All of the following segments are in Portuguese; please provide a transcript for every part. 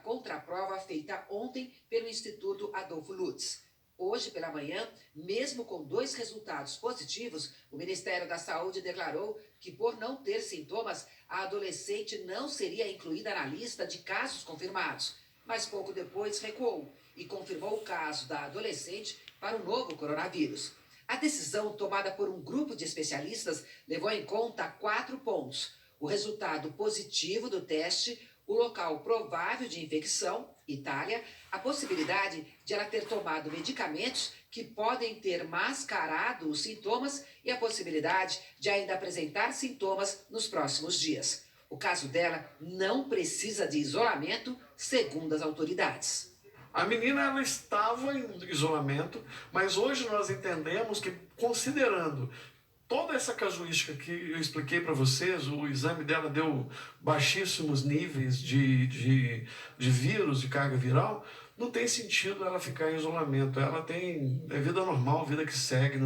contraprova feita ontem pelo Instituto Adolfo Lutz. Hoje pela manhã, mesmo com 2 resultados positivos, o Ministério da Saúde declarou que, por não ter sintomas, a adolescente não seria incluída na lista de casos confirmados. Mas pouco depois recuou e confirmou o caso da adolescente para o novo coronavírus. A decisão, tomada por um grupo de especialistas, levou em conta 4 pontos: o resultado positivo do teste, o local provável de infecção, Itália, a possibilidade de ela ter tomado medicamentos que podem ter mascarado os sintomas e a possibilidade de ainda apresentar sintomas nos próximos dias. O caso dela não precisa de isolamento, segundo as autoridades. A menina ela estava em isolamento, mas hoje nós entendemos que, considerando toda essa casuística que eu expliquei para vocês, o exame dela deu baixíssimos níveis de vírus, de carga viral, não tem sentido ela ficar em isolamento. Ela tem vida normal, vida que segue,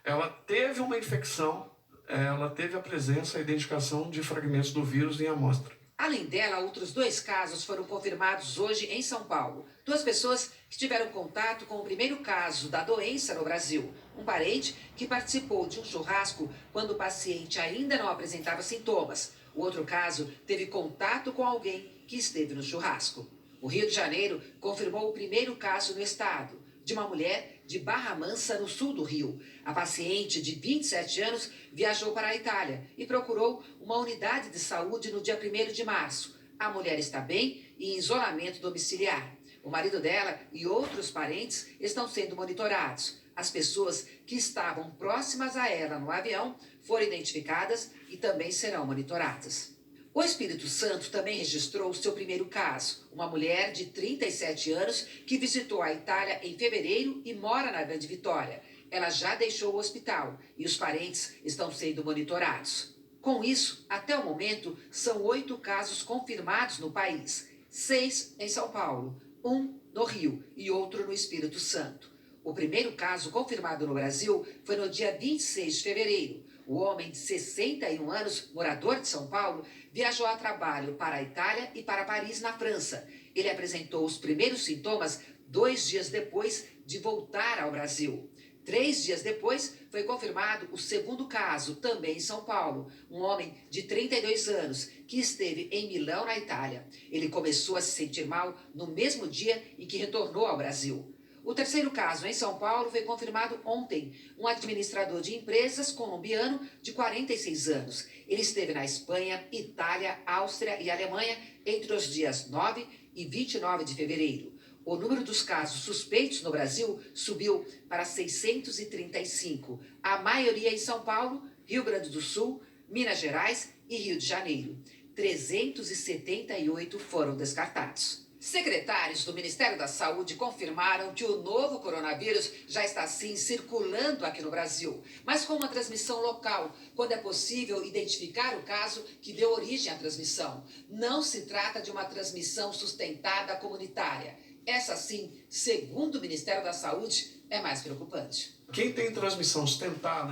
ela teve uma infecção, ela teve a presença, a identificação de fragmentos do vírus em amostra. Além dela, outros 2 casos foram confirmados hoje em São Paulo. 2 pessoas que tiveram contato com o primeiro caso da doença no Brasil. Um parente que participou de um churrasco quando o paciente ainda não apresentava sintomas. O outro caso teve contato com alguém que esteve no churrasco. O Rio de Janeiro confirmou o primeiro caso no estado, de uma mulher de Barra Mansa, no sul do Rio. A paciente, de 27 anos, viajou para a Itália e procurou uma unidade de saúde no dia 1º de março. A mulher está bem e em isolamento domiciliar. O marido dela e outros parentes estão sendo monitorados. As pessoas que estavam próximas a ela no avião foram identificadas e também serão monitoradas. O Espírito Santo também registrou seu primeiro caso, uma mulher de 37 anos que visitou a Itália em fevereiro e mora na Grande Vitória. Ela já deixou o hospital e os parentes estão sendo monitorados. Com isso, até o momento, são 8 casos confirmados no país, 6 em São Paulo, 1 no Rio e outro no Espírito Santo. O primeiro caso confirmado no Brasil foi no dia 26 de fevereiro. O homem de 61 anos, morador de São Paulo, viajou a trabalho para a Itália e para Paris, na França. Ele apresentou os primeiros sintomas 2 dias depois de voltar ao Brasil. 3 dias depois, foi confirmado o segundo caso, também em São Paulo. Um homem de 32 anos, que esteve em Milão, na Itália. Ele começou a se sentir mal no mesmo dia em que retornou ao Brasil. O terceiro caso, em São Paulo, foi confirmado ontem. Um administrador de empresas colombiano de 46 anos. Ele esteve na Espanha, Itália, Áustria e Alemanha entre os dias 9 e 29 de fevereiro. O número dos casos suspeitos no Brasil subiu para 635. A maioria em São Paulo, Rio Grande do Sul, Minas Gerais e Rio de Janeiro. 378 foram descartados. Secretários do Ministério da Saúde confirmaram que o novo coronavírus já está, sim, circulando aqui no Brasil, mas com uma transmissão local, quando é possível identificar o caso que deu origem à transmissão. Não se trata de uma transmissão sustentada comunitária. Essa, sim, segundo o Ministério da Saúde, é mais preocupante. Quem tem transmissão sustentada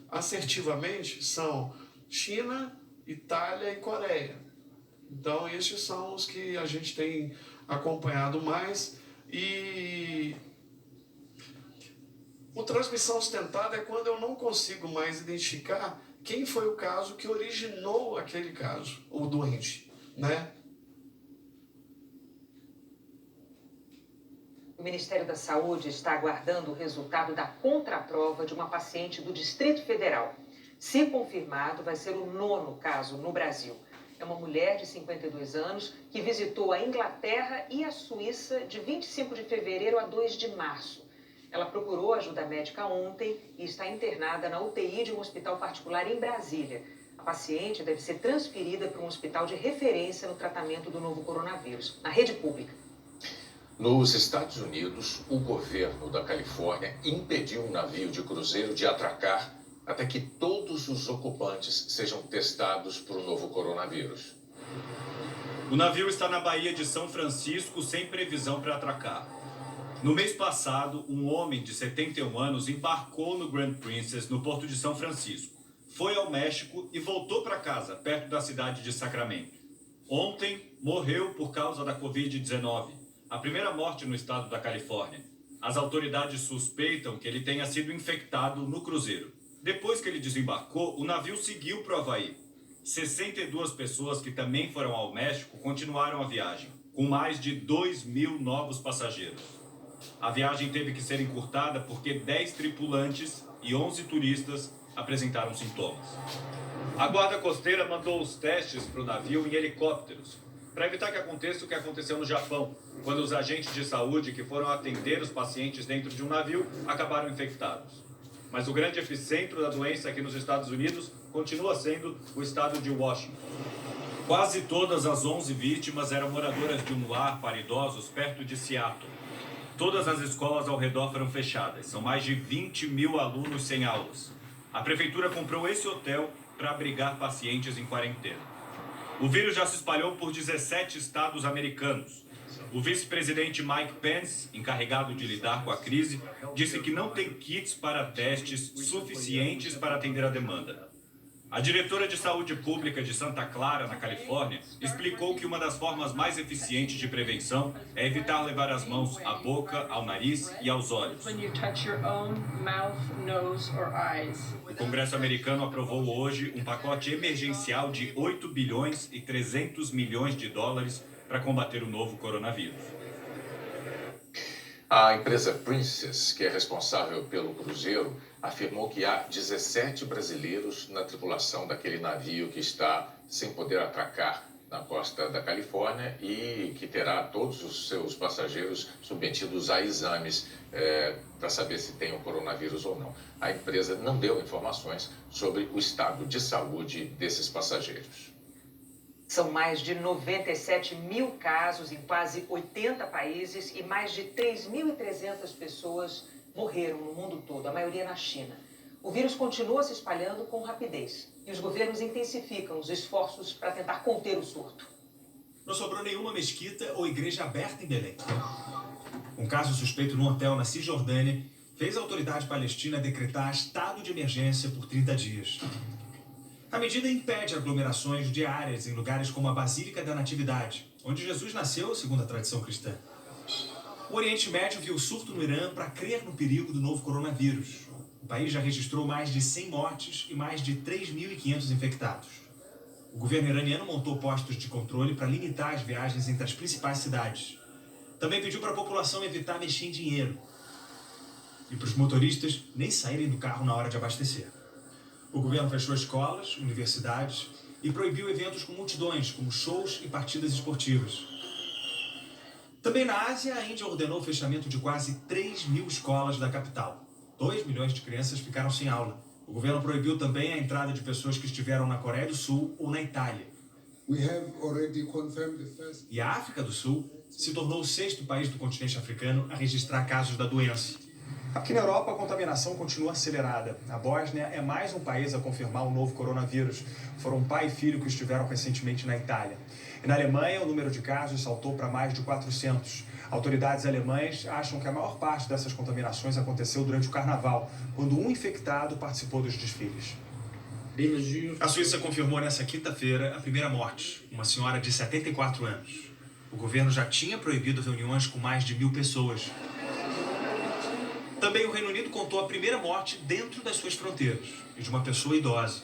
assertivamente são China, Itália e Coreia. Então, esses são os que a gente tem acompanhado mais. E a transmissão sustentada é quando eu não consigo mais identificar quem foi o caso que originou aquele caso, o doente, né? O Ministério da Saúde está aguardando o resultado da contraprova de uma paciente do Distrito Federal. Se confirmado, vai ser o 9º caso no Brasil. É uma mulher de 52 anos que visitou a Inglaterra e a Suíça de 25 de fevereiro a 2 de março. Ela procurou ajuda médica ontem e está internada na UTI de um hospital particular em Brasília. A paciente deve ser transferida para um hospital de referência no tratamento do novo coronavírus, na rede pública. Nos Estados Unidos, o governo da Califórnia impediu um navio de cruzeiro de atracar até que todos os ocupantes sejam testados para o novo coronavírus. O navio está na Baía de São Francisco sem previsão para atracar. No mês passado, um homem de 71 anos embarcou no Grand Princess, no Porto de São Francisco. Foi ao México e voltou para casa, perto da cidade de Sacramento. Ontem morreu por causa da Covid-19, a primeira morte no estado da Califórnia. As autoridades suspeitam que ele tenha sido infectado no cruzeiro. Depois que ele desembarcou, o navio seguiu para o Havaí. 62 pessoas que também foram ao México continuaram a viagem, com mais de 2.000 novos passageiros. A viagem teve que ser encurtada porque 10 tripulantes e 11 turistas apresentaram sintomas. A Guarda Costeira mandou os testes para o navio em helicópteros, para evitar que aconteça o que aconteceu no Japão, quando os agentes de saúde que foram atender os pacientes dentro de um navio acabaram infectados. Mas o grande epicentro da doença aqui nos Estados Unidos continua sendo o estado de Washington. Quase todas as 11 vítimas eram moradoras de um lar para idosos perto de Seattle. Todas as escolas ao redor foram fechadas. São mais de 20.000 alunos sem aulas. A prefeitura comprou esse hotel para abrigar pacientes em quarentena. O vírus já se espalhou por 17 estados americanos. O vice-presidente Mike Pence, encarregado de lidar com a crise, disse que não tem kits para testes suficientes para atender a demanda. A diretora de saúde pública de Santa Clara, na Califórnia, explicou que uma das formas mais eficientes de prevenção é evitar levar as mãos à boca, ao nariz e aos olhos. O Congresso americano aprovou hoje um pacote emergencial de 8 bilhões e 300 milhões de dólares para combater o novo coronavírus. A empresa Princess, que é responsável pelo cruzeiro, afirmou que há 17 brasileiros na tripulação daquele navio que está sem poder atracar na costa da Califórnia e que terá todos os seus passageiros submetidos a exames para saber se tem o coronavírus ou não. A empresa não deu informações sobre o estado de saúde desses passageiros. São mais de 97 mil casos em quase 80 países e mais de 3.300 pessoas morreram no mundo todo, a maioria na China. O vírus continua se espalhando com rapidez e os governos intensificam os esforços para tentar conter o surto. Não sobrou nenhuma mesquita ou igreja aberta em Belém. Um caso suspeito num hotel na Cisjordânia fez a autoridade palestina decretar estado de emergência por 30 dias. A medida impede aglomerações diárias em lugares como a Basílica da Natividade, onde Jesus nasceu, segundo a tradição cristã. O Oriente Médio viu surto no Irã para crer no perigo do novo coronavírus. O país já registrou mais de 100 mortes e mais de 3.500 infectados. O governo iraniano montou postos de controle para limitar as viagens entre as principais cidades. Também pediu para a população evitar mexer em dinheiro e para os motoristas nem saírem do carro na hora de abastecer. O governo fechou escolas, universidades e proibiu eventos com multidões, como shows e partidas esportivas. Também na Ásia, a Índia ordenou o fechamento de quase 3.000 escolas da capital. 2 milhões de crianças ficaram sem aula. O governo proibiu também a entrada de pessoas que estiveram na Coreia do Sul ou na Itália. E a África do Sul se tornou o 6º país do continente africano a registrar casos da doença. Aqui na Europa, a contaminação continua acelerada. A Bósnia é mais um país a confirmar o novo coronavírus. Foram pai e filho que estiveram recentemente na Itália. E na Alemanha, o número de casos saltou para mais de 400. Autoridades alemãs acham que a maior parte dessas contaminações aconteceu durante o carnaval, quando um infectado participou dos desfiles. A Suíça confirmou nessa quinta-feira a primeira morte, uma senhora de 74 anos. O governo já tinha proibido reuniões com mais de 1.000 pessoas. Também o Reino Unido contou a primeira morte dentro das suas fronteiras, e de uma pessoa idosa.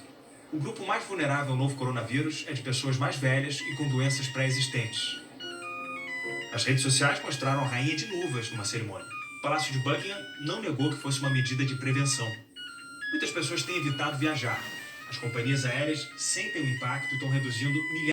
O grupo mais vulnerável ao novo coronavírus é de pessoas mais velhas e com doenças pré-existentes. As redes sociais mostraram a rainha de luvas numa cerimônia. O Palácio de Buckingham não negou que fosse uma medida de prevenção. Muitas pessoas têm evitado viajar. As companhias aéreas sentem o impacto e estão reduzindo milhares